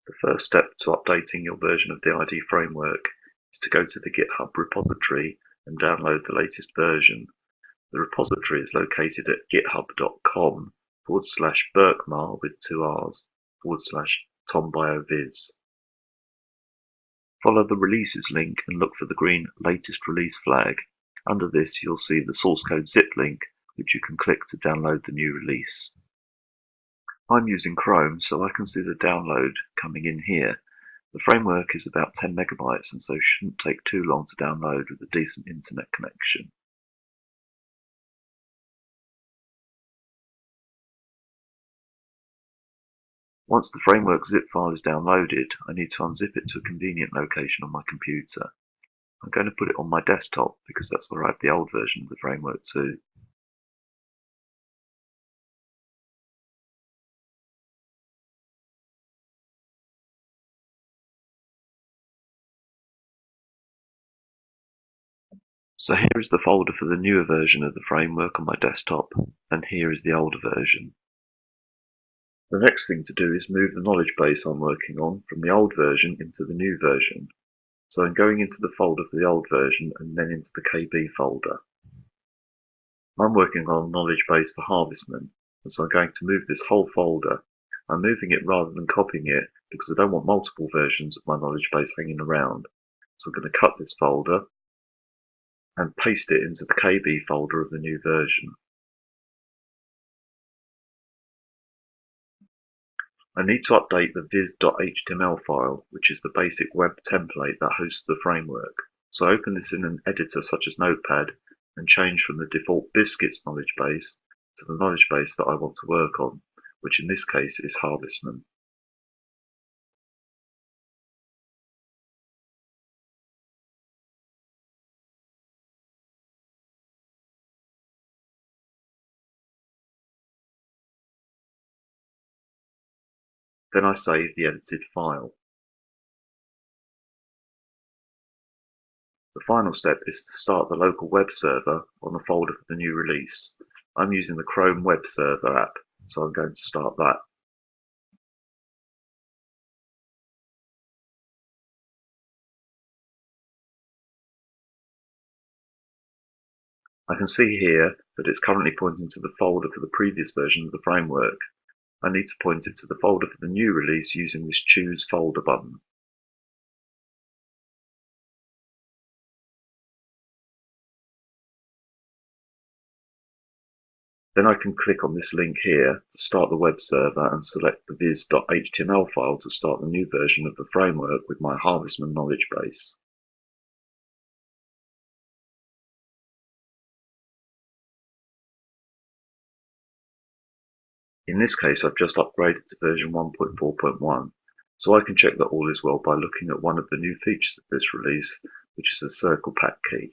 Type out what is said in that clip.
The first step to updating your version of the ID framework is to go to the GitHub repository and download the latest version. The repository is located at github.com/Berkmar with 2 R's /Tom.bio viz. Follow the releases link and look for the green latest release flag. Under this you'll see the source code zip link, which you can click to download the new release. I'm using Chrome, so I can see the download coming in here. The framework is about 10 megabytes and so shouldn't take too long to download with a decent internet connection. Once the framework zip file is downloaded, I need to unzip it to a convenient location on my computer. I'm going to put it on my desktop because that's where I have the old version of the framework too. So here is the folder for the newer version of the framework on my desktop, and here is the older version. The next thing to do is move the knowledge base I'm working on from the old version into the new version. So I'm going into the folder for the old version and then into the KB folder. I'm working on knowledge base for Harvestmen, and so I'm going to move this whole folder. I'm moving it rather than copying it because I don't want multiple versions of my knowledge base hanging around. So I'm going to cut this folder and paste it into the KB folder of the new version. I need to update the viz.html file, which is the basic web template that hosts the framework. So open this in an editor such as Notepad and change from the default Biscuits knowledge base to the knowledge base that I want to work on, which in this case is Harvestmen. Then I save the edited file. The final step is to start the local web server on the folder for the new release. I'm using the Chrome Webserver app, so I'm going to start that. I can see here that it's currently pointing to the folder for the previous version of the framework. I need to point it to the folder for the new release using this Choose Folder button. Then I can click on this link here to start the web server and select the viz.html file to start the new version of the framework with my Harvestmen knowledge base. In this case, I've just upgraded to version 1.4.1, so I can check that all is well by looking at one of the new features of this release, which is a circle pack key.